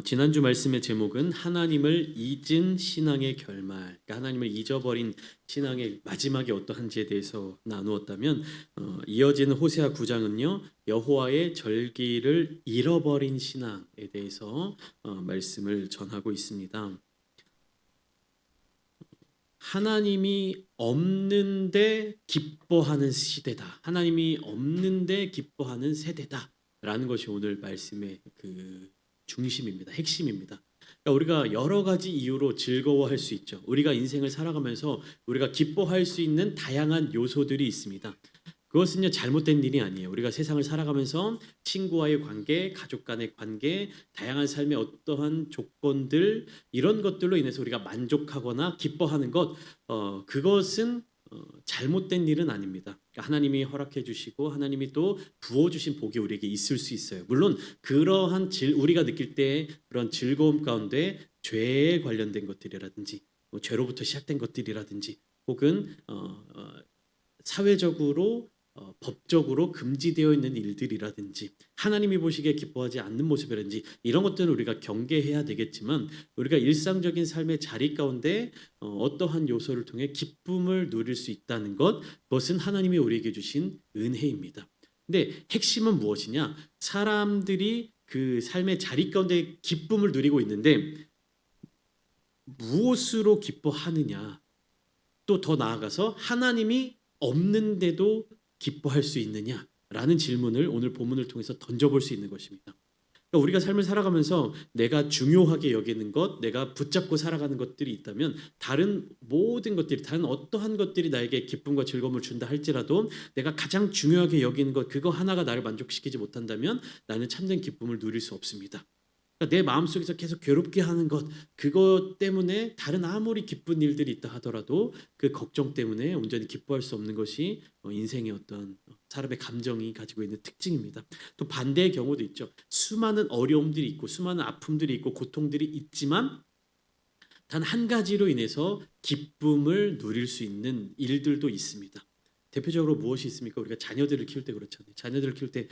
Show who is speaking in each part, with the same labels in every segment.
Speaker 1: 지난주 말씀의 제목은 하나님을 잊은 신앙의 결말, 그러니까 하나님을 잊어버린 신앙의 마지막이 어떠한지에 대해서 나누었다면, 이어지는 호세아 9장은요 여호와의 절기를 잃어버린 신앙에 대해서 말씀을 전하고 있습니다. 하나님이 없는데 기뻐하는 시대다. 하나님이 없는데 기뻐하는 세대다라는 것이 오늘 말씀의 그 중심입니다. 핵심입니다. 그러니까 우리가 여러 가지 이유로 즐거워할 수 있죠. 우리가 인생을 살아가면서 우리가 기뻐할 수 있는 다양한 요소들이 있습니다. 그것은요 잘못된 일이 아니에요. 우리가 세상을 살아가면서 친구와의 관계, 가족 간의 관계, 다양한 삶의 어떠한 조건들 이런 것들로 인해서 우리가 만족하거나 기뻐하는 것, 그것은 잘못된 일은 아닙니다. 그러니까 하나님이 허락해 주시고 하나님이 또 부어 주신 복이 우리에게 있을 수 있어요. 물론 그러한 우리가 느낄 때 그런 즐거움 가운데 죄에 관련된 것들이라든지 죄로부터 시작된 것들이라든지 혹은 사회적으로 법적으로 금지되어 있는 일들이라든지 하나님이 보시기에 기뻐하지 않는 모습이라든지 이런 것들은 우리가 경계해야 되겠지만 우리가 일상적인 삶의 자리 가운데 어떠한 요소를 통해 기쁨을 누릴 수 있다는 것, 그것은 하나님이 우리에게 주신 은혜입니다. 근데 핵심은 무엇이냐? 사람들이 그 삶의 자리 가운데 기쁨을 누리고 있는데 무엇으로 기뻐하느냐? 또 더 나아가서 하나님이 없는데도 기뻐할 수 있느냐라는 질문을 오늘 본문을 통해서 던져볼 수 있는 것입니다. 그러니까 우리가 삶을 살아가면서 내가 중요하게 여기는 것, 내가 붙잡고 살아가는 것들이 있다면 다른 모든 것들이, 다른 어떠한 것들이 나에게 기쁨과 즐거움을 준다 할지라도 내가 가장 중요하게 여기는 것, 그거 하나가 나를 만족시키지 못한다면 나는 참된 기쁨을 누릴 수 없습니다. 그러니까 내 마음속에서 계속 괴롭게 하는 것, 그것 때문에 다른 아무리 기쁜 일들이 있다 하더라도 그 걱정 때문에 온전히 기뻐할 수 없는 것이 인생의 어떤 사람의 감정이 가지고 있는 특징입니다. 또 반대의 경우도 있죠. 수많은 어려움들이 있고 수많은 아픔들이 있고 고통들이 있지만 단 한 가지로 인해서 기쁨을 누릴 수 있는 일들도 있습니다. 대표적으로 무엇이 있습니까? 우리가 자녀들을 키울 때 그렇잖아요. 자녀들을 키울 때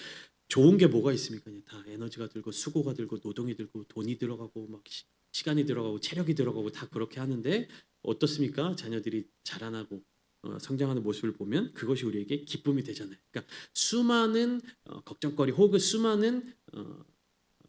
Speaker 1: 좋은 게 뭐가 있습니까? 다 에너지가 들고 수고가 들고 노동이 들고 돈이 들어가고 막 시간이 들어가고 체력이 들어가고 다 그렇게 하는데 어떻습니까? 자녀들이 자라나고 성장하는 모습을 보면 그것이 우리에게 기쁨이 되잖아요. 그러니까 수많은 걱정거리 혹은 수많은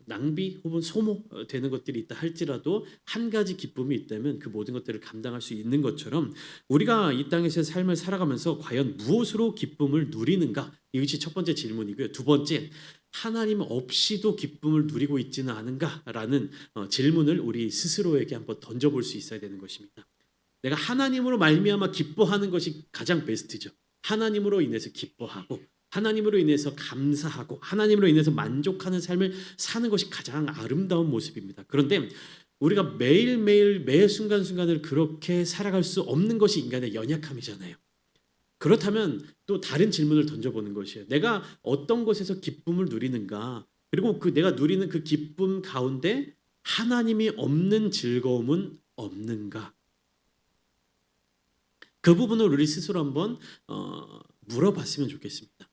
Speaker 1: 낭비 혹은 소모되는 것들이 있다 할지라도 한 가지 기쁨이 있다면 그 모든 것들을 감당할 수 있는 것처럼 우리가 이 땅에서 삶을 살아가면서 과연 무엇으로 기쁨을 누리는가? 이것이 첫 번째 질문이고요. 두 번째, 하나님 없이도 기쁨을 누리고 있지는 않은가라는 질문을 우리 스스로에게 한번 던져볼 수 있어야 되는 것입니다. 내가 하나님으로 말미암아 기뻐하는 것이 가장 베스트죠. 하나님으로 인해서 기뻐하고 하나님으로 인해서 감사하고 하나님으로 인해서 만족하는 삶을 사는 것이 가장 아름다운 모습입니다. 그런데 우리가 매일매일 매 순간순간을 그렇게 살아갈 수 없는 것이 인간의 연약함이잖아요. 그렇다면 또 다른 질문을 던져보는 것이에요. 내가 어떤 것에서 기쁨을 누리는가? 그리고 그 내가 누리는 그 기쁨 가운데 하나님이 없는 즐거움은 없는가? 그 부분을 우리 스스로 한번 물어봤으면 좋겠습니다.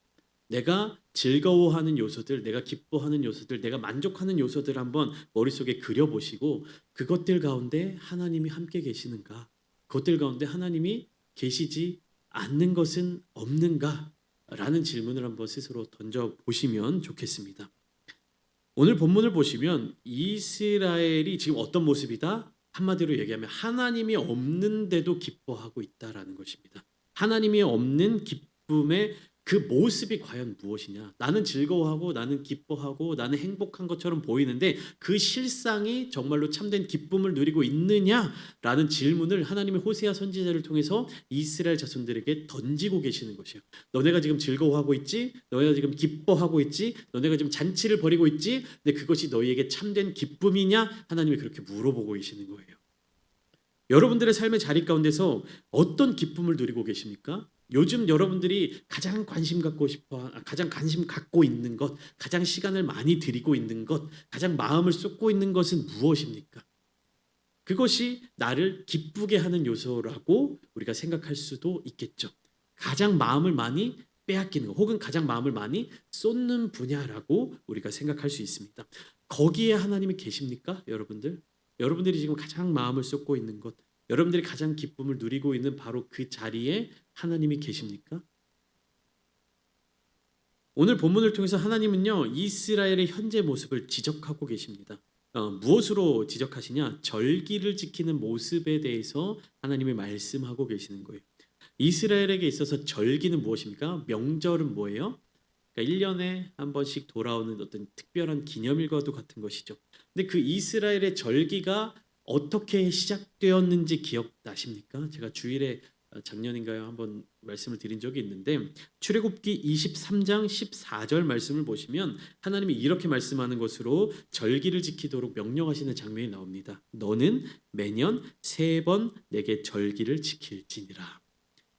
Speaker 1: 내가 즐거워하는 요소들, 내가 기뻐하는 요소들, 내가 만족하는 요소들 한번 머릿속에 그려보시고 그것들 가운데 하나님이 함께 계시는가? 그것들 가운데 하나님이 계시지 않는 것은 없는가? 라는 질문을 한번 스스로 던져보시면 좋겠습니다. 오늘 본문을 보시면 이스라엘이 지금 어떤 모습이다? 한마디로 얘기하면 하나님이 없는데도 기뻐하고 있다라는 것입니다. 하나님이 없는 기쁨의 그 모습이 과연 무엇이냐? 나는 즐거워하고 나는 기뻐하고 나는 행복한 것처럼 보이는데 그 실상이 정말로 참된 기쁨을 누리고 있느냐라는 질문을 하나님의 호세아 선지자를 통해서 이스라엘 자손들에게 던지고 계시는 것이에요. 너네가 지금 즐거워하고 있지? 너네가 지금 기뻐하고 있지? 너네가 지금 잔치를 벌이고 있지? 근데 그것이 너희에게 참된 기쁨이냐? 하나님이 그렇게 물어보고 계시는 거예요. 여러분들의 삶의 자리 가운데서 어떤 기쁨을 누리고 계십니까? 요즘 여러분들이 가장 관심 갖고 있는 것, 가장 시간을 많이 들이고 있는 것, 가장 마음을 쏟고 있는 것은 무엇입니까? 그것이 나를 기쁘게 하는 요소라고 우리가 생각할 수도 있겠죠. 가장 마음을 많이 빼앗기는 거 혹은 가장 마음을 많이 쏟는 분야라고 우리가 생각할 수 있습니다. 거기에 하나님이 계십니까, 여러분들? 여러분들이 지금 가장 마음을 쏟고 있는 것, 여러분들이 가장 기쁨을 누리고 있는 바로 그 자리에 하나님이 계십니까? 오늘 본문을 통해서 하나님은요, 이스라엘의 현재 모습을 지적하고 계십니다. 무엇으로 지적하시냐? 절기를 지키는 모습에 대해서 하나님이 말씀하고 계시는 거예요. 이스라엘에게 있어서 절기는 무엇입니까? 명절은 뭐예요? 그러니까 1년에 한 번씩 돌아오는 어떤 특별한 기념일과도 같은 것이죠. 근데 그 이스라엘의 절기가 어떻게 시작되었는지 기억나십니까? 제가 주일에 작년인가요? 한번 말씀을 드린 적이 있는데 출애굽기 23장 14절 말씀을 보시면 하나님이 이렇게 말씀하는 것으로 절기를 지키도록 명령하시는 장면이 나옵니다. 너는 매년 3번 내게 절기를 지킬지니라.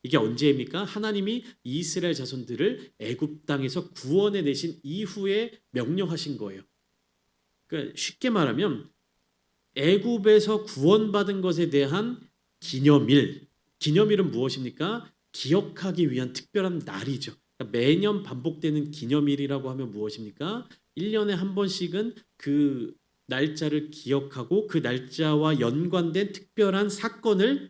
Speaker 1: 이게 언제입니까? 하나님이 이스라엘 자손들을 애굽 땅에서 구원해 내신 이후에 명령하신 거예요. 그러니까 쉽게 말하면 애굽에서 구원받은 것에 대한 기념일은 무엇입니까? 기억하기 위한 특별한 날이죠. 그러니까 매년 반복되는 기념일이라고 하면 무엇입니까? 1년에 한 번씩은 그 날짜를 기억하고 그 날짜와 연관된 특별한 사건을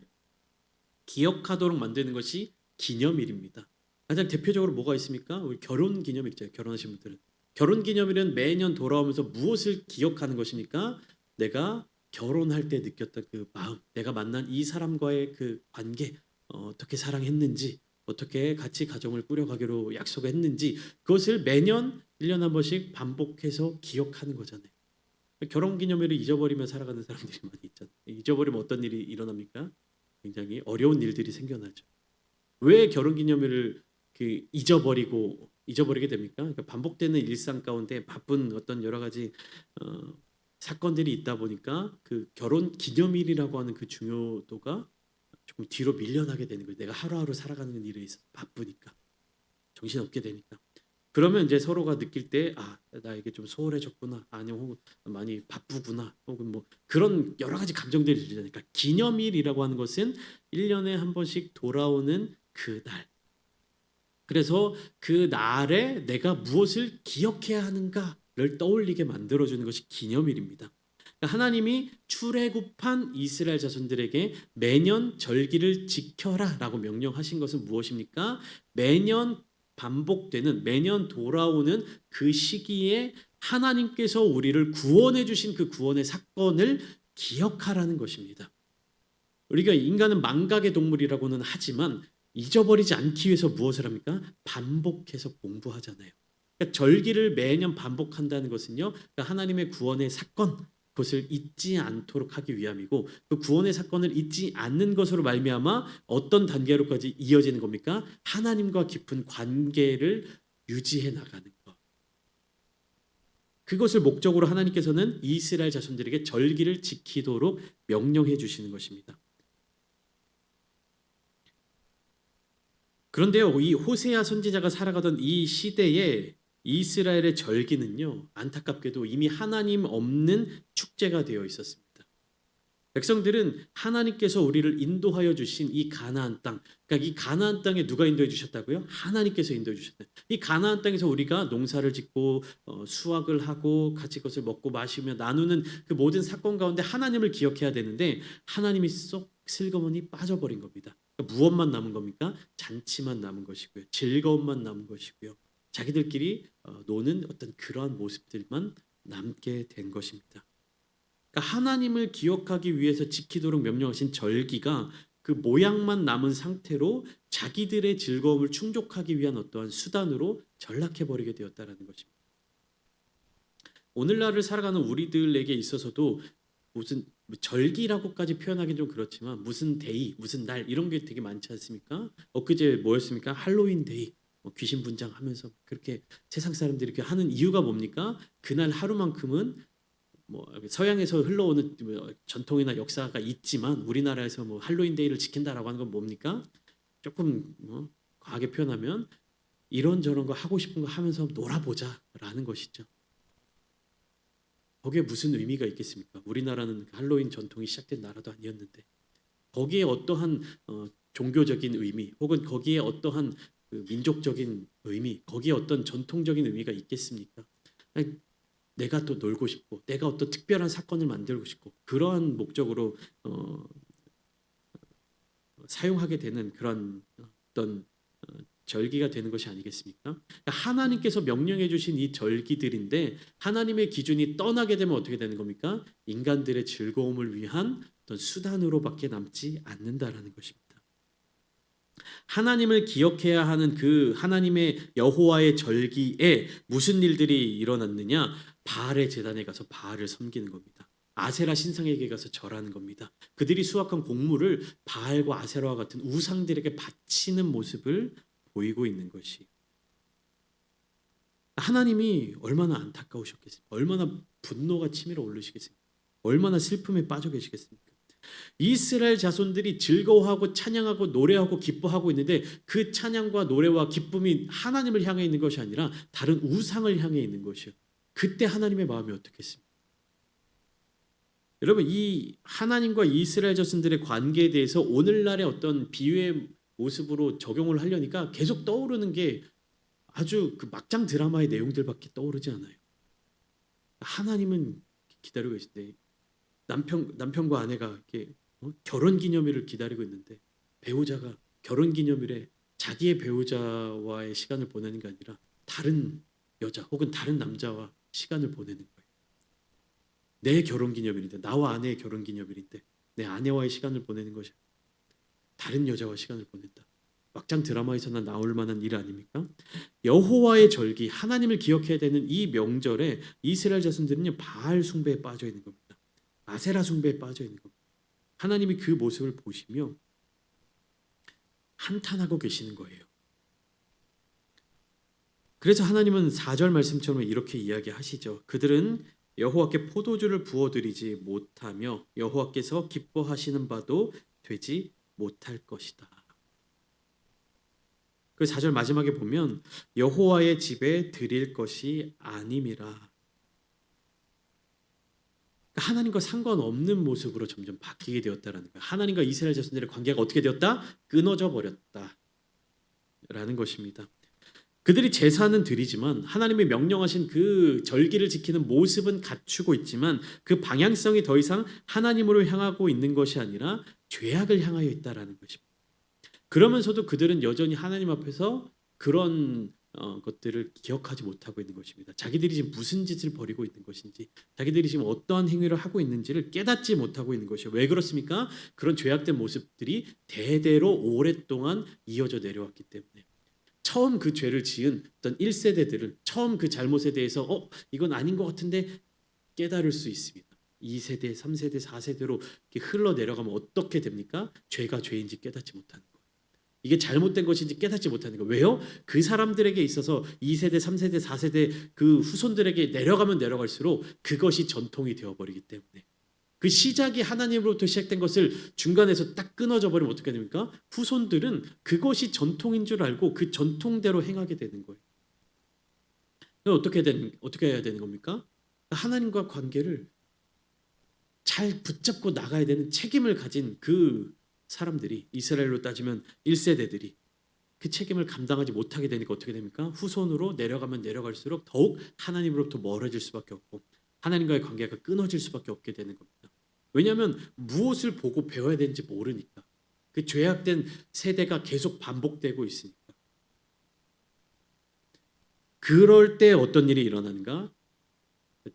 Speaker 1: 기억하도록 만드는 것이 기념일입니다. 가장 대표적으로 뭐가 있습니까? 우리 결혼 기념일 있잖아요. 결혼하신 분들은. 결혼 기념일은 매년 돌아오면서 무엇을 기억하는 것입니까? 내가 결혼할 때 느꼈던 그 마음, 내가 만난 이 사람과의 그 관계, 어떻게 사랑했는지, 어떻게 같이 가정을 꾸려가기로 약속했는지 그것을 매년 1년 한 번씩 반복해서 기억하는 거잖아요. 결혼 기념일을 잊어버리며 살아가는 사람들이 많이 있잖아요. 잊어버리면 어떤 일이 일어납니까? 굉장히 어려운 일들이 생겨나죠. 왜 결혼 기념일을 잊어버리게 됩니까? 그러니까 반복되는 일상 가운데 바쁜 어떤 여러 가지 사건들이 있다 보니까 그 결혼 기념일이라고 하는 그 중요도가 조금 뒤로 밀려나게 되는 거예요. 내가 하루하루 살아가는 일에 있어서 바쁘니까 정신없게 되니까. 그러면 이제 서로가 느낄 때 나에게 좀 소홀해졌구나, 아니면 혹은 많이 바쁘구나, 혹은 뭐 그런 여러 가지 감정들이 들잖아요. 그러니까 기념일이라고 하는 것은 1년에 한 번씩 돌아오는 그 날. 그래서 그 날에 내가 무엇을 기억해야 하는가를 떠올리게 만들어주는 것이 기념일입니다. 그러니까 하나님이 출애굽한 이스라엘 자손들에게 매년 절기를 지켜라라고 명령하신 것은 무엇입니까? 매년 반복되는, 매년 돌아오는 그 시기에 하나님께서 우리를 구원해 주신 그 구원의 사건을 기억하라는 것입니다. 우리가 인간은 망각의 동물이라고는 하지만 잊어버리지 않기 위해서 무엇을 합니까? 반복해서 공부하잖아요. 그러니까 절기를 매년 반복한다는 것은요, 그러니까 하나님의 구원의 사건, 그것을 잊지 않도록 하기 위함이고, 그 구원의 사건을 잊지 않는 것으로 말미암아 어떤 단계로까지 이어지는 겁니까? 하나님과 깊은 관계를 유지해 나가는 것. 그것을 목적으로 하나님께서는 이스라엘 자손들에게 절기를 지키도록 명령해 주시는 것입니다. 그런데요, 이 호세아 선지자가 살아가던 이 시대에 이스라엘의 절기는요, 안타깝게도 이미 하나님 없는 축제가 되어 있었습니다. 백성들은 하나님께서 우리를 인도하여 주신 이 가나안 땅, 그러니까 이 가나안 땅에 누가 인도해 주셨다고요? 하나님께서 인도해 주셨다. 이 가나안 땅에서 우리가 농사를 짓고 수확을 하고 같이 그것을 먹고 마시며 나누는 그 모든 사건 가운데 하나님을 기억해야 되는데 하나님이 쏙 슬그머니 빠져버린 겁니다. 그러니까 무엇만 남은 겁니까? 잔치만 남은 것이고요, 즐거움만 남은 것이고요, 자기들끼리 노는 어떤 그러한 모습들만 남게 된 것입니다. 그러니까 하나님을 기억하기 위해서 지키도록 명령하신 절기가 그 모양만 남은 상태로 자기들의 즐거움을 충족하기 위한 어떠한 수단으로 전락해버리게 되었다는 것입니다. 오늘날을 살아가는 우리들에게 있어서도 무슨 절기라고까지 표현하기는 좀 그렇지만 무슨 데이, 무슨 날 이런 게 되게 많지 않습니까? 엊그제 뭐였습니까? 할로윈 데이. 귀신 분장하면서 그렇게 세상 사람들이 이렇게 하는 이유가 뭡니까? 그날 하루만큼은 서양에서 흘러오는 전통이나 역사가 있지만 우리나라에서 할로윈 데이를 지킨다라고 하는 건 뭡니까? 조금 과하게 표현하면 이런저런 거 하고 싶은 거 하면서 놀아보자라는 것이죠. 거기에 무슨 의미가 있겠습니까? 우리나라는 할로윈 전통이 시작된 나라도 아니었는데 거기에 어떠한 종교적인 의미 혹은 거기에 어떠한 그 민족적인 의미, 거기에 어떤 전통적인 의미가 있겠습니까? 아니, 내가 또 놀고 싶고, 내가 어떤 특별한 사건을 만들고 싶고, 그러한 목적으로 사용하게 되는 그런 어떤 절기가 되는 것이 아니겠습니까? 그러니까 하나님께서 명령해 주신 이 절기들인데 하나님의 기준이 떠나게 되면 어떻게 되는 겁니까? 인간들의 즐거움을 위한 어떤 수단으로밖에 남지 않는다라는 것입니다. 하나님을 기억해야 하는 그 하나님의 여호와의 절기에 무슨 일들이 일어났느냐? 바알의 제단에 가서 바알을 섬기는 겁니다. 아세라 신상에게 가서 절하는 겁니다. 그들이 수확한 곡물을 바알과 아세라와 같은 우상들에게 바치는 모습을 보이고 있는 것이, 하나님이 얼마나 안타까우셨겠습니까? 얼마나 분노가 치밀어 오르시겠습니까? 얼마나 슬픔에 빠져 계시겠습니까? 이스라엘 자손들이 즐거워하고 찬양하고 노래하고 기뻐하고 있는데 그 찬양과 노래와 기쁨이 하나님을 향해 있는 것이 아니라 다른 우상을 향해 있는 것이요. 그때 하나님의 마음이 어떻겠습니까? 여러분, 이 하나님과 이스라엘 자손들의 관계에 대해서 오늘날의 어떤 비유의 모습으로 적용을 하려니까 계속 떠오르는 게 아주 그 막장 드라마의 내용들밖에 떠오르지 않아요. 하나님은 기다리고 계신데 남편과 아내가 이렇게 결혼 기념일을 기다리고 있는데 배우자가 결혼 기념일에 자기의 배우자와의 시간을 보내는 게 아니라 다른 여자 혹은 다른 남자와 시간을 보내는 거예요. 내 결혼 기념일인데, 나와 아내의 결혼 기념일인데 내 아내와의 시간을 보내는 것이 다른 여자와 시간을 보낸다. 막장 드라마에서나 나올 만한 일 아닙니까? 여호와의 절기, 하나님을 기억해야 되는 이 명절에 이스라엘 자손들은요 바알 숭배에 빠져 있는 겁니다. 아세라 숭배에 빠져 있는 겁니다. 하나님이 그 모습을 보시며 한탄하고 계시는 거예요. 그래서 하나님은 4절 말씀처럼 이렇게 이야기하시죠. 그들은 여호와께 포도주를 부어드리지 못하며 여호와께서 기뻐하시는 바도 되지 못할 것이다. 그 4절 마지막에 보면 여호와의 집에 드릴 것이 아님이라. 하나님과 상관없는 모습으로 점점 바뀌게 되었다라는 거예요. 하나님과 이스라엘 자손들의 관계가 어떻게 되었다? 끊어져 버렸다라는 것입니다. 그들이 제사는 드리지만 하나님이 명령하신 그 절기를 지키는 모습은 갖추고 있지만 그 방향성이 더 이상 하나님으로 향하고 있는 것이 아니라 죄악을 향하여 있다라는 것입니다. 그러면서도 그들은 여전히 하나님 앞에서 그런 것들을 기억하지 못하고 있는 것입니다. 자기들이 지금 무슨 짓을 벌이고 있는 것인지, 자기들이 지금 어떠한 행위를 하고 있는지를 깨닫지 못하고 있는 것이에요. 왜 그렇습니까? 그런 죄악된 모습들이 대대로 오랫동안 이어져 내려왔기 때문에. 처음 그 죄를 지은 어떤 1세대들은 처음 그 잘못에 대해서 이건 아닌 것 같은데 깨달을 수 있습니다. 2세대, 3세대, 4세대로 흘러내려가면 어떻게 됩니까? 죄가 죄인지 깨닫지 못하는 거예요. 이게 잘못된 것인지 깨닫지 못하는 거예요. 왜요? 그 사람들에게 있어서 2세대, 3세대, 4세대 그 후손들에게 내려가면 내려갈수록 그것이 전통이 되어버리기 때문에, 그 시작이 하나님으로부터 시작된 것을 중간에서 딱 끊어져 버리면 어떻게 됩니까? 후손들은 그것이 전통인 줄 알고 그 전통대로 행하게 되는 거예요. 어떻게 해야 되는 겁니까? 하나님과 관계를 잘 붙잡고 나가야 되는 책임을 가진 그 사람들이, 이스라엘로 따지면 1세대들이 그 책임을 감당하지 못하게 되니까 어떻게 됩니까? 후손으로 내려가면 내려갈수록 더욱 하나님으로부터 멀어질 수밖에 없고 하나님과의 관계가 끊어질 수밖에 없게 되는 겁니다. 왜냐하면 무엇을 보고 배워야 되는지 모르니까. 그 죄악된 세대가 계속 반복되고 있으니까. 그럴 때 어떤 일이 일어나는가?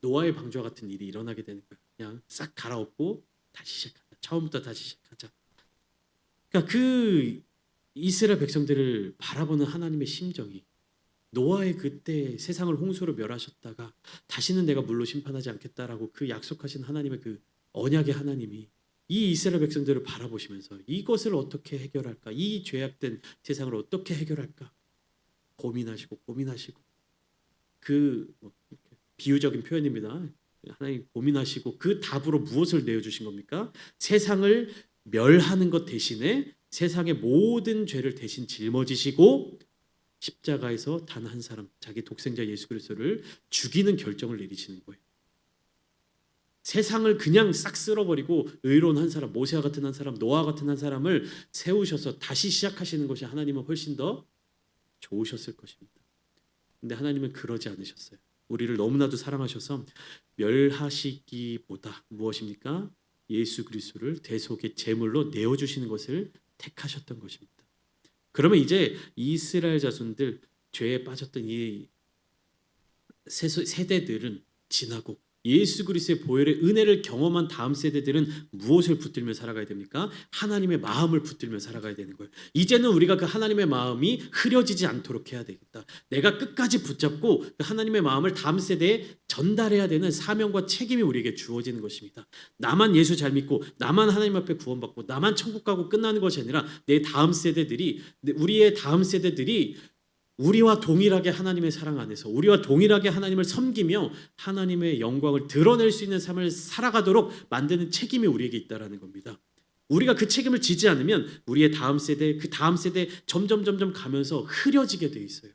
Speaker 1: 노아의 방주와 같은 일이 일어나게 되는 거예요. 그냥 싹 갈아엎고 다시 시작하자. 처음부터 다시 시작하자. 그러니까 그 이스라엘 백성들을 바라보는 하나님의 심정이, 노아의 그때 세상을 홍수로 멸하셨다가 다시는 내가 물로 심판하지 않겠다라고 그 약속하신 하나님의 그 언약의 하나님이 이 이스라엘 백성들을 바라보시면서 이것을 어떻게 해결할까? 이 죄악된 세상을 어떻게 해결할까? 고민하시고 그 비유적인 표현입니다. 하나님 고민하시고 그 답으로 무엇을 내어주신 겁니까? 세상을 멸하는 것 대신에 세상의 모든 죄를 대신 짊어지시고 십자가에서 단 한 사람, 자기 독생자 예수 그리스도를 죽이는 결정을 내리시는 거예요. 세상을 그냥 싹 쓸어버리고 의로운 한 사람, 모세와 같은 한 사람, 노아 같은 한 사람을 세우셔서 다시 시작하시는 것이 하나님은 훨씬 더 좋으셨을 것입니다. 근데 하나님은 그러지 않으셨어요. 우리를 너무나도 사랑하셔서 멸하시기보다 무엇입니까? 예수 그리스도를 대속의 제물로 내어주시는 것을 택하셨던 것입니다. 그러면 이제 이스라엘 자손들, 죄에 빠졌던 이 세대들은 지나고 예수 그리스도의 보혈의 은혜를 경험한 다음 세대들은 무엇을 붙들며 살아가야 됩니까? 하나님의 마음을 붙들며 살아가야 되는 거예요. 이제는 우리가 그 하나님의 마음이 흐려지지 않도록 해야 되겠다. 내가 끝까지 붙잡고 그 하나님의 마음을 다음 세대에 전달해야 되는 사명과 책임이 우리에게 주어지는 것입니다. 나만 예수 잘 믿고 나만 하나님 앞에 구원받고 나만 천국 가고 끝나는 것이 아니라 내 다음 세대들이, 우리의 다음 세대들이 우리와 동일하게 하나님의 사랑 안에서 우리와 동일하게 하나님을 섬기며 하나님의 영광을 드러낼 수 있는 삶을 살아가도록 만드는 책임이 우리에게 있다라는 겁니다. 우리가 그 책임을 지지 않으면 우리의 다음 세대, 그 다음 세대 점점 가면서 흐려지게 돼 있어요.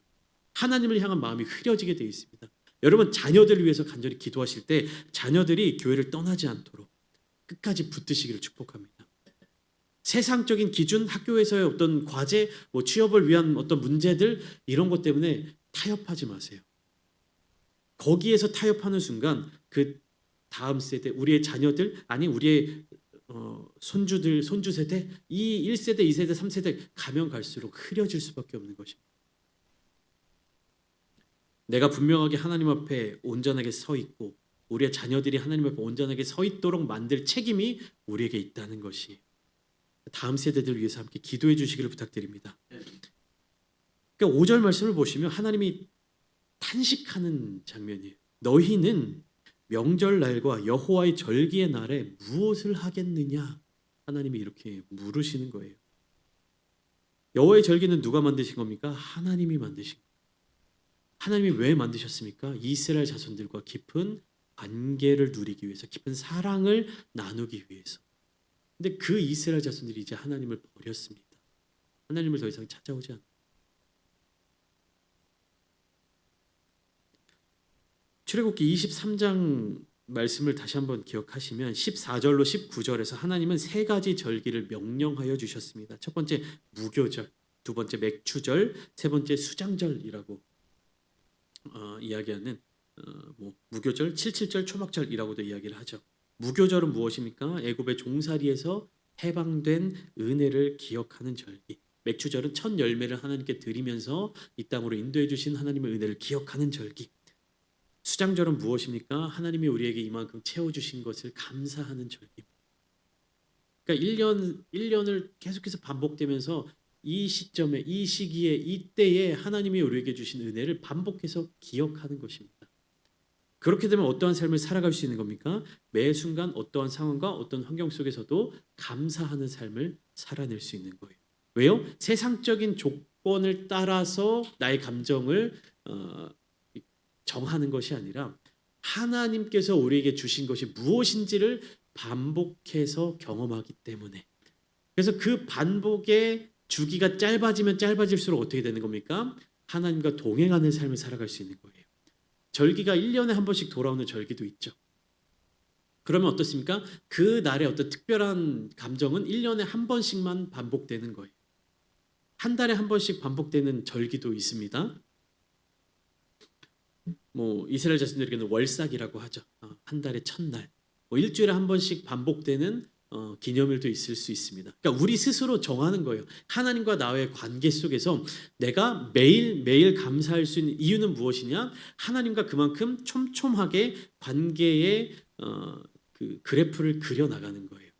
Speaker 1: 하나님을 향한 마음이 흐려지게 돼 있습니다. 여러분, 자녀들을 위해서 간절히 기도하실 때 자녀들이 교회를 떠나지 않도록 끝까지 붙드시기를 축복합니다. 세상적인 기준, 학교에서의 어떤 과제, 취업을 위한 어떤 문제들, 이런 것 때문에 타협하지 마세요. 거기에서 타협하는 순간 그 다음 세대, 우리의 자녀들, 아니 우리의 손주들, 손주 세대, 이 1세대, 2세대, 3세대 가면 갈수록 흐려질 수밖에 없는 것입니다. 내가 분명하게 하나님 앞에 온전하게 서 있고 우리의 자녀들이 하나님 앞에 온전하게 서 있도록 만들 책임이 우리에게 있다는 것이, 다음 세대들을 위해서 함께 기도해 주시기를 부탁드립니다. 그러니까 5절 말씀을 보시면 하나님이 탄식하는 장면이에요. 너희는 명절날과 여호와의 절기의 날에 무엇을 하겠느냐? 하나님이 이렇게 물으시는 거예요. 여호와의 절기는 누가 만드신 겁니까? 하나님이 만드신 거예요. 하나님이 왜 만드셨습니까? 이스라엘 자손들과 깊은 관계를 누리기 위해서, 깊은 사랑을 나누기 위해서. 근데 그 이스라엘 자손들이 이제 하나님을 버렸습니다. 하나님을 더 이상 찾아오지 않아요. 출애굽기 23장 말씀을 다시 한번 기억하시면 14절로 19절에서 하나님은 세 가지 절기를 명령하여 주셨습니다. 첫 번째 무교절, 두 번째 맥추절, 세 번째 수장절이라고 이야기하는 무교절, 칠칠절, 초막절이라고도 이야기를 하죠. 무교절은 무엇입니까? 애굽의 종살이에서 해방된 은혜를 기억하는 절기. 맥추절은 첫 열매를 하나님께 드리면서 이 땅으로 인도해 주신 하나님의 은혜를 기억하는 절기. 수장절은 무엇입니까? 하나님이 우리에게 이만큼 채워주신 것을 감사하는 절기. 그러니까 1년을 계속해서 반복되면서 이 시점에, 이 시기에, 이때에 하나님이 우리에게 주신 은혜를 반복해서 기억하는 것입니다. 그렇게 되면 어떠한 삶을 살아갈 수 있는 겁니까? 매 순간 어떠한 상황과 어떤 환경 속에서도 감사하는 삶을 살아낼 수 있는 거예요. 왜요? 세상적인 조건을 따라서 나의 감정을 정하는 것이 아니라 하나님께서 우리에게 주신 것이 무엇인지를 반복해서 경험하기 때문에, 그래서 그 반복의 주기가 짧아지면 짧아질수록 어떻게 되는 겁니까? 하나님과 동행하는 삶을 살아갈 수 있는 거예요. 절기가 1년에 한 번씩 돌아오는 절기도 있죠. 그러면 어떻습니까? 그 날의 어떤 특별한 감정은 1년에 한 번씩만 반복되는 거예요. 한 달에 한 번씩 반복되는 절기도 있습니다. 이스라엘 자손들에게는 월삭이라고 하죠. 한 달의 첫날. 일주일에 한 번씩 반복되는 기념일도 있을 수 있습니다. 그러니까 우리 스스로 정하는 거예요. 하나님과 나의 관계 속에서 내가 매일 감사할 수 있는 이유는 무엇이냐? 하나님과 그만큼 촘촘하게 관계의 그 그래프를 그려 나가는 거예요.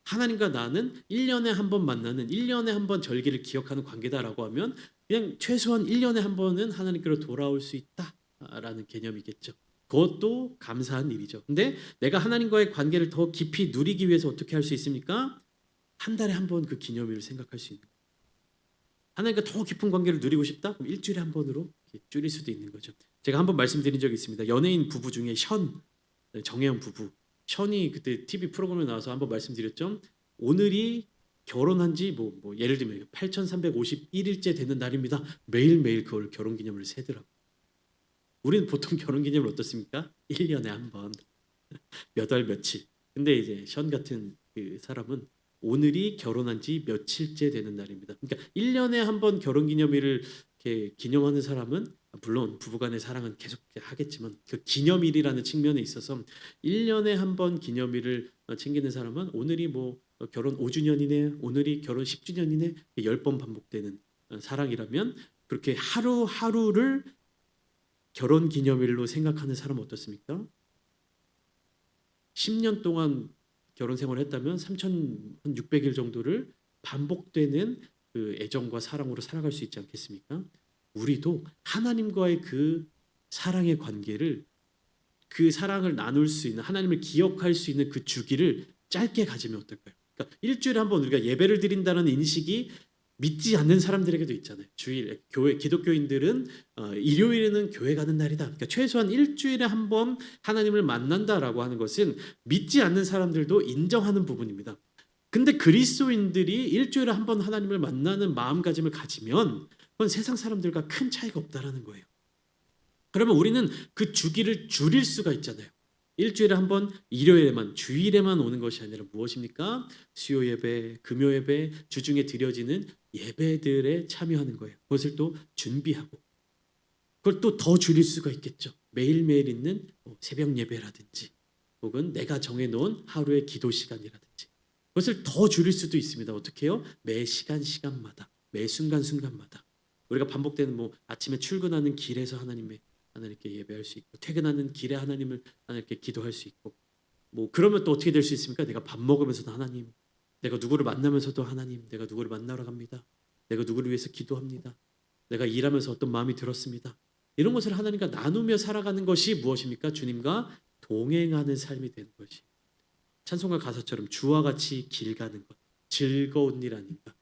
Speaker 1: 하나님과 나는 1년에 한 번 만나는, 1년에 한 번 절기를 기억하는 관계다라고 하면 그냥 최소한 1년에 한 번은 하나님께로 돌아올 수 있다라는 개념이겠죠. 그것도 감사한 일이죠. 근데 내가 하나님과의 관계를 더 깊이 누리기 위해서 어떻게 할 수 있습니까? 한 달에 한 번 그 기념일을 생각할 수 있는 거예요. 하나님과 더 깊은 관계를 누리고 싶다? 그럼 일주일에 한 번으로 줄일 수도 있는 거죠. 제가 한번 말씀드린 적이 있습니다. 연예인 부부 중에 정혜영 부부. 션이 그때 TV 프로그램에 나와서 한번 말씀드렸죠. 오늘이 결혼한 지 예를 들면 8,351일째 되는 날입니다. 매일매일 그걸 결혼기념일을 세더라고요. 우리는 보통 결혼기념일 어떻습니까? 1년에 한 번, 몇 월 며칠. 근데 이제 션 같은 그 사람은 오늘이 결혼한 지 며칠째 되는 날입니다. 그러니까 1년에 한 번 결혼기념일을 이렇게 기념하는 사람은 물론 부부간의 사랑은 계속 하겠지만 그 기념일이라는 측면에 있어서 1년에 한 번 기념일을 챙기는 사람은 오늘이 뭐 결혼 5주년이네, 오늘이 결혼 10주년이네, 10번 반복되는 사랑이라면 그렇게 하루하루를 결혼 기념일로 생각하는 사람은 어떻습니까? 10년 동안 결혼 생활을 했다면 3,600일 정도를 반복되는 그 애정과 사랑으로 살아갈 수 있지 않겠습니까? 우리도 하나님과의 그 사랑의 관계를, 그 사랑을 나눌 수 있는, 하나님을 기억할 수 있는 그 주기를 짧게 가지면 어떨까요? 그러니까 일주일에 한 번 우리가 예배를 드린다는 인식이 믿지 않는 사람들에게도 있잖아요. 주일 교회 기독교인들은 일요일에는 교회 가는 날이다. 그러니까 최소한 일주일에 한 번 하나님을 만난다라고 하는 것은 믿지 않는 사람들도 인정하는 부분입니다. 근데 그리스도인들이 일주일에 한 번 하나님을 만나는 마음가짐을 가지면 그건 세상 사람들과 큰 차이가 없다라는 거예요. 그러면 우리는 그 주기를 줄일 수가 있잖아요. 일주일에 한 번 일요일에만, 주일에만 오는 것이 아니라 무엇입니까? 수요 예배, 금요 예배, 주중에 드려지는 예배들에 참여하는 거예요. 그것을 또 준비하고 그걸 또 더 줄일 수가 있겠죠. 매일매일 있는 새벽 예배라든지 혹은 내가 정해놓은 하루의 기도 시간이라든지 그것을 더 줄일 수도 있습니다. 어떻게 해요? 매 시간마다, 매 순간순간마다 우리가 반복되는 뭐 아침에 출근하는 길에서 하나님께 예배할 수 있고 퇴근하는 길에 하나님께 기도할 수 있고 뭐 그러면 또 어떻게 될 수 있습니까? 내가 밥 먹으면서도 하나님, 내가 누구를 만나면서도 하나님, 내가 누구를 만나러 갑니다. 내가 누구를 위해서 기도합니다. 내가 일하면서 어떤 마음이 들었습니다. 이런 것을 하나님과 나누며 살아가는 것이 무엇입니까? 주님과 동행하는 삶이 되는 것이. 찬송가 가사처럼 주와 같이 길 가는 것, 즐거운 일 아닌가.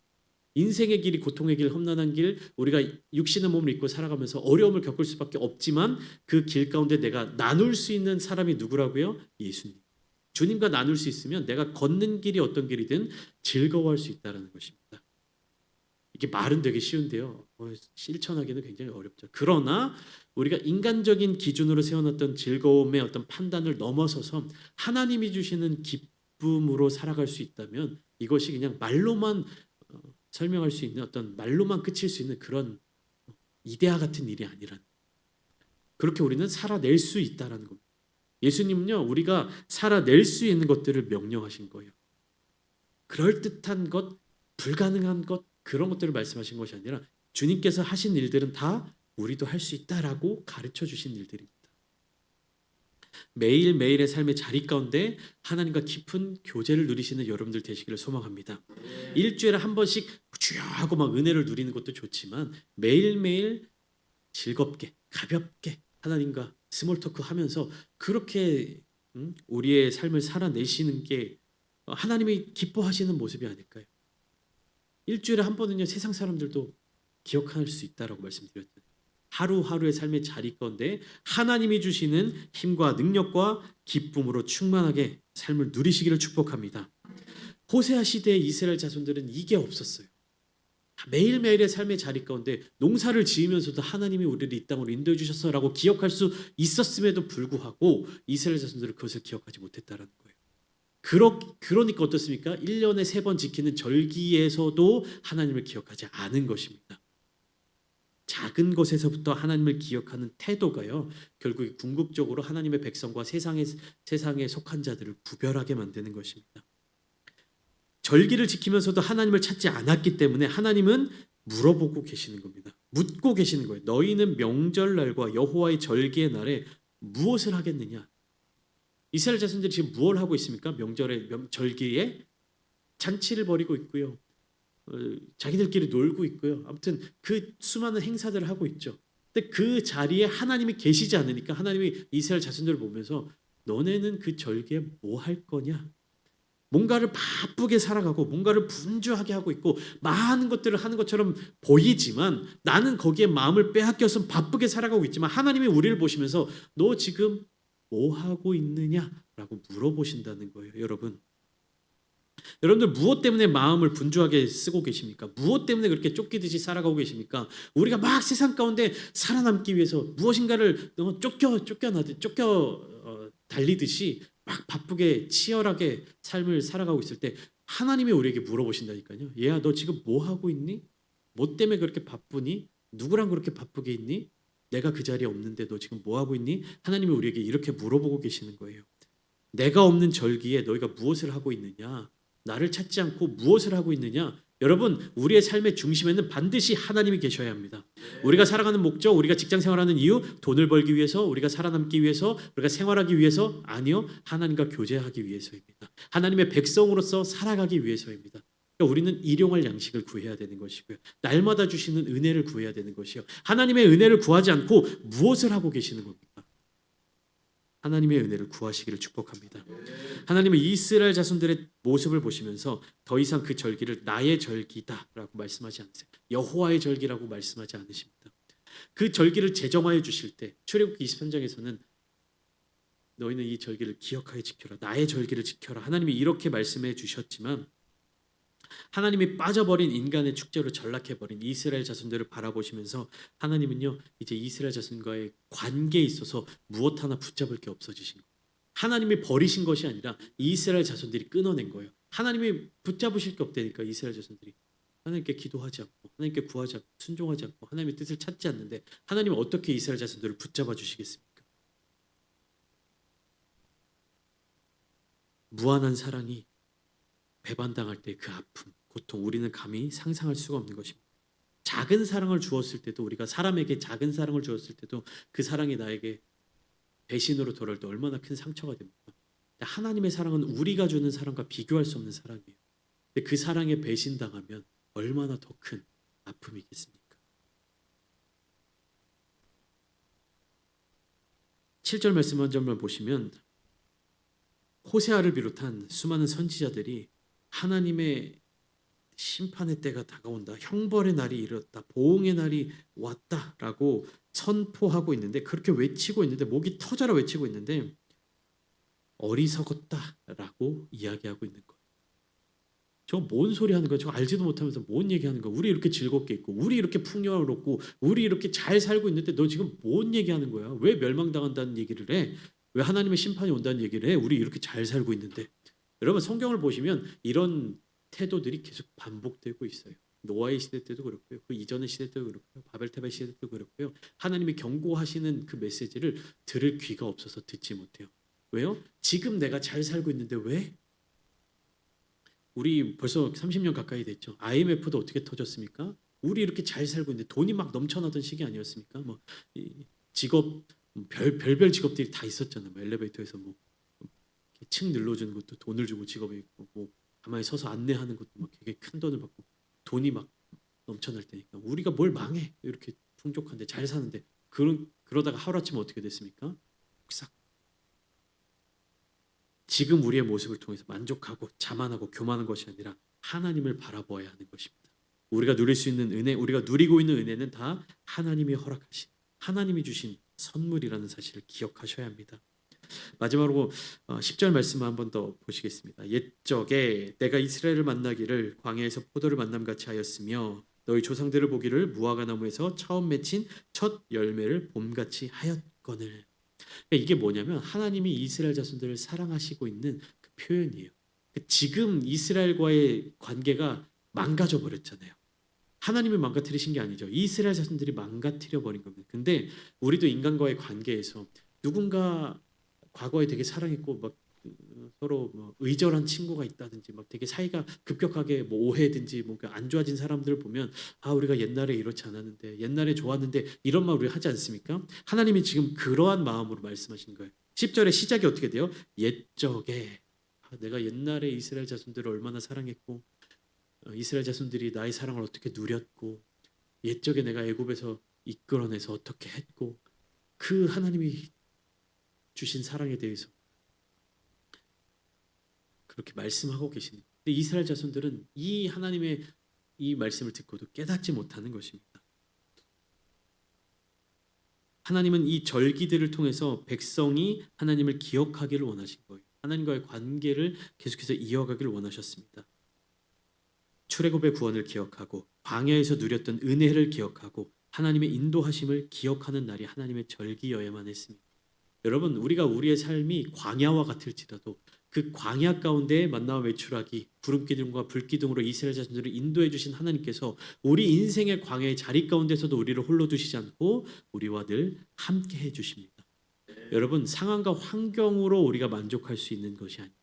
Speaker 1: 인생의 길이 고통의 길, 험난한 길, 우리가 육신의 몸을 입고 살아가면서 어려움을 겪을 수밖에 없지만 그 길 가운데 내가 나눌 수 있는 사람이 누구라고요? 예수님. 주님과 나눌 수 있으면 내가 걷는 길이 어떤 길이든 즐거워할 수 있다는 것입니다. 이게 말은 되게 쉬운데요. 실천하기는 굉장히 어렵죠. 그러나 우리가 인간적인 기준으로 세워놨던 즐거움의 어떤 판단을 넘어서서 하나님이 주시는 기쁨으로 살아갈 수 있다면 이것이 그냥 말로만 설명할 수 있는 어떤 말로만 그칠 수 있는 그런 이데아 같은 일이 아니라는, 그렇게 우리는 살아낼 수 있다라는 겁니다. 예수님은요, 우리가 살아낼 수 있는 것들을 명령하신 거예요. 그럴듯한 것, 불가능한 것, 그런 것들을 말씀하신 것이 아니라 주님께서 하신 일들은 다 우리도 할 수 있다라고 가르쳐 주신 일들입니다. 매일매일의 삶의 자리 가운데 하나님과 깊은 교제를 누리시는 여러분들 되시기를 소망합니다. 일주일에 한 번씩 주여 하고 막 은혜를 누리는 것도 좋지만 매일매일 즐겁게 가볍게 하나님과 스몰 토크 하면서 그렇게 우리의 삶을 살아내시는 게 하나님이 기뻐하시는 모습이 아닐까요? 일주일에 한 번은요, 세상 사람들도 기억할 수 있다라고 말씀드렸잖아요. 하루하루의 삶의 자리 가운데 하나님이 주시는 힘과 능력과 기쁨으로 충만하게 삶을 누리시기를 축복합니다. 호세아 시대의 이스라엘 자손들은 이게 없었어요. 매일매일의 삶의 자리 가운데 농사를 지으면서도 하나님이 우리를 이 땅으로 인도해 주셨어라고 기억할 수 있었음에도 불구하고 이스라엘 자손들은 그것을 기억하지 못했다는 거예요. 그러니까 어떻습니까? 1년에 3번 지키는 절기에서도 하나님을 기억하지 않은 것입니다. 작은 것에서부터 하나님을 기억하는 태도가요, 결국 궁극적으로 하나님의 백성과 세상에 속한 자들을 구별하게 만드는 것입니다. 절기를 지키면서도 하나님을 찾지 않았기 때문에 하나님은 물어보고 계시는 겁니다. 묻고 계시는 거예요. 너희는 명절날과 여호와의 절기의 날에 무엇을 하겠느냐? 이스라엘 자손들이 지금 무엇을 하고 있습니까? 절기에 잔치를 벌이고 있고요. 자기들끼리 놀고 있고요. 아무튼 그 수많은 행사들을 하고 있죠. 근데 그 자리에 하나님이 계시지 않으니까 하나님이 이스라엘 자손들을 보면서 너네는 그 절기에 뭐 할 거냐? 뭔가를 바쁘게 살아가고 뭔가를 분주하게 하고 있고 많은 것들을 하는 것처럼 보이지만 나는 거기에 마음을 빼앗겨서 바쁘게 살아가고 있지만 하나님이 우리를 보시면서 너 지금 뭐 하고 있느냐라고 물어보신다는 거예요. 여러분들 무엇 때문에 마음을 분주하게 쓰고 계십니까? 무엇 때문에 그렇게 쫓기듯이 살아가고 계십니까? 우리가 막 세상 가운데 살아남기 위해서 무엇인가를 달리듯이 막 바쁘게 치열하게 삶을 살아가고 있을 때 하나님이 우리에게 물어보신다니까요. 얘야, 너 지금 뭐 하고 있니? 뭐 때문에 그렇게 바쁘니? 누구랑 그렇게 바쁘게 있니? 내가 그 자리에 없는데 너 지금 뭐 하고 있니? 하나님이 우리에게 이렇게 물어보고 계시는 거예요. 내가 없는 절기에 너희가 무엇을 하고 있느냐? 나를 찾지 않고 무엇을 하고 있느냐? 여러분, 우리의 삶의 중심에는 반드시 하나님이 계셔야 합니다. 우리가 살아가는 목적, 우리가 직장 생활하는 이유, 돈을 벌기 위해서, 우리가 살아남기 위해서, 우리가 생활하기 위해서, 아니요, 하나님과 교제하기 위해서입니다. 하나님의 백성으로서 살아가기 위해서입니다. 그러니까 우리는 일용할 양식을 구해야 되는 것이고요. 날마다 주시는 은혜를 구해야 되는 것이요. 하나님의 은혜를 구하지 않고 무엇을 하고 계시는 겁니까? 하나님의 은혜를 구하시기를 축복합니다. 하나님은 이스라엘 자손들의 모습을 보시면서 더 이상 그 절기를 나의 절기다라고 말씀하지 않으세요. 여호와의 절기라고 말씀하지 않으십니다. 그 절기를 제정하여 주실 때 출애굽기 23장에서는 너희는 이 절기를 기억하여 지켜라. 나의 절기를 지켜라. 하나님이 이렇게 말씀해 주셨지만 하나님이 빠져버린 인간의 축제로 전락해버린 이스라엘 자손들을 바라보시면서 하나님은요 이제 이스라엘 자손과의 관계에 있어서 무엇 하나 붙잡을 게 없어지신 거예요. 하나님이 버리신 것이 아니라 이스라엘 자손들이 끊어낸 거예요. 하나님이 붙잡으실 게 없다니까. 이스라엘 자손들이 하나님께 기도하지 않고 하나님께 구하지 않고 순종하지 않고 하나님의 뜻을 찾지 않는데 하나님은 어떻게 이스라엘 자손들을 붙잡아 주시겠습니까? 무한한 사랑이 배반당할 때 그 아픔, 고통, 우리는 감히 상상할 수가 없는 것입니다. 작은 사랑을 주었을 때도, 우리가 사람에게 작은 사랑을 주었을 때도 그 사랑이 나에게 배신으로 돌아올 때 얼마나 큰 상처가 됩니까? 하나님의 사랑은 우리가 주는 사랑과 비교할 수 없는 사랑이에요. 근데 그 사랑에 배신당하면 얼마나 더 큰 아픔이겠습니까? 7절 말씀 한 점만 보시면 호세아를 비롯한 수많은 선지자들이 하나님의 심판의 때가 다가온다. 형벌의 날이 이르렀다. 보응의 날이 왔다라고 선포하고 있는데, 그렇게 외치고 있는데, 목이 터져라 외치고 있는데 어리석었다라고 이야기하고 있는 거예요. 저거 뭔 소리 하는 거야? 저거 알지도 못하면서 뭔 얘기하는 거야? 우리 이렇게 즐겁게 있고, 우리 이렇게 풍요롭고, 우리 이렇게 잘 살고 있는데 너 지금 뭔 얘기하는 거야? 왜 멸망당한다는 얘기를 해? 왜 하나님의 심판이 온다는 얘기를 해? 우리 이렇게 잘 살고 있는데. 여러분, 성경을 보시면 이런 태도들이 계속 반복되고 있어요. 노아의 시대 때도 그렇고요. 그 이전의 시대 때도 그렇고요. 바벨타바의 시대 때도 그렇고요. 하나님이 경고하시는 그 메시지를 들을 귀가 없어서 듣지 못해요. 왜요? 지금 내가 잘 살고 있는데 왜? 우리 벌써 30년 가까이 됐죠. IMF도 어떻게 터졌습니까? 우리 이렇게 잘 살고 있는데 돈이 막 넘쳐나던 시기 아니었습니까? 뭐 직업 별별 직업들이 다 있었잖아요. 뭐 엘리베이터에서 뭐 층 늘려주는 것도 돈을 주고 직업이 있고, 뭐 가만히 서서 안내하는 것도 막 되게 큰 돈을 받고 돈이 막 넘쳐날 때니까 우리가 뭘 망해 이렇게 풍족한데 잘 사는데 그러다가 하루아침에 어떻게 됐습니까? 싹. 지금 우리의 모습을 통해서 만족하고 자만하고 교만한 것이 아니라 하나님을 바라보아야 하는 것입니다. 우리가 누릴 수 있는 은혜, 우리가 누리고 있는 은혜는 다 하나님이 허락하신, 하나님이 주신 선물이라는 사실을 기억하셔야 합니다. 마지막으로 10절 말씀을 한 번 더 보시겠습니다. 옛적에 내가 이스라엘을 만나기를 광야에서 포도를 만남같이 하였으며 너희 조상들을 보기를 무화과 나무에서 처음 맺힌 첫 열매를 봄같이 하였거늘. 그러니까 이게 뭐냐면 하나님이 이스라엘 자손들을 사랑하시고 있는 그 표현이에요. 지금 이스라엘과의 관계가 망가져 버렸잖아요. 하나님이 망가뜨리신 게 아니죠. 이스라엘 자손들이 망가뜨려 버린 겁니다. 근데 우리도 인간과의 관계에서 누군가 과거에 되게 사랑했고 막 서로 뭐 의절한 친구가 있다든지 막 되게 사이가 급격하게 뭐 오해든지 뭔가 안 좋아진 사람들을 보면 아 우리가 옛날에 이렇지 않았는데 옛날에 좋았는데 이런 말 우리 하지 않습니까? 하나님이 지금 그러한 마음으로 말씀하시는 거예요. 10절의 시작이 어떻게 돼요? 옛적에 내가 옛날에 이스라엘 자손들을 얼마나 사랑했고 이스라엘 자손들이 나의 사랑을 어떻게 누렸고 옛적에 내가 애굽에서 이끌어내서 어떻게 했고 그 하나님이 주신 사랑에 대해서 그렇게 말씀하고 계시는. 근데 이스라엘 자손들은 이 하나님의 이 말씀을 듣고도 깨닫지 못하는 것입니다. 하나님은 이 절기들을 통해서 백성이 하나님을 기억하기를 원하신 거예요. 하나님과의 관계를 계속해서 이어가기를 원하셨습니다. 출애굽의 구원을 기억하고 광야에서 누렸던 은혜를 기억하고 하나님의 인도하심을 기억하는 날이 하나님의 절기여야만 했습니다. 여러분, 우리가 우리의 삶이 광야와 같을지라도 그 광야 가운데 만나와 메추라기 구름 기둥과 불 기둥으로 이스라엘 자손들을 인도해 주신 하나님께서 우리 인생의 광야의 자리 가운데서도 우리를 홀로 두시지 않고 우리와 늘 함께 해 주십니다. 여러분, 상황과 환경으로 우리가 만족할 수 있는 것이 아니에요.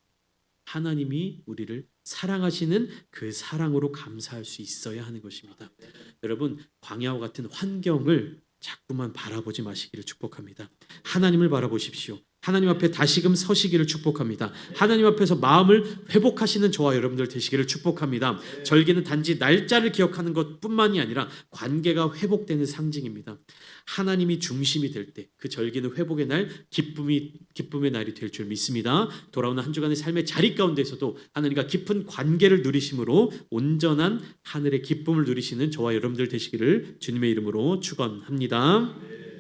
Speaker 1: 하나님이 우리를 사랑하시는 그 사랑으로 감사할 수 있어야 하는 것입니다. 여러분, 광야와 같은 환경을 자꾸만 바라보지 마시기를 축복합니다. 하나님을 바라보십시오. 하나님 앞에 다시금 서시기를 축복합니다. 하나님 앞에서 마음을 회복하시는 저와 여러분들 되시기를 축복합니다. 절기는 단지 날짜를 기억하는 것뿐만이 아니라 관계가 회복되는 상징입니다. 하나님이 중심이 될 때 그 절기는 회복의 날, 기쁨의 날이 될 줄 믿습니다. 돌아오는 한 주간의 삶의 자리 가운데서도 하나님과 깊은 관계를 누리심으로 온전한 하늘의 기쁨을 누리시는 저와 여러분들 되시기를 주님의 이름으로 축원합니다.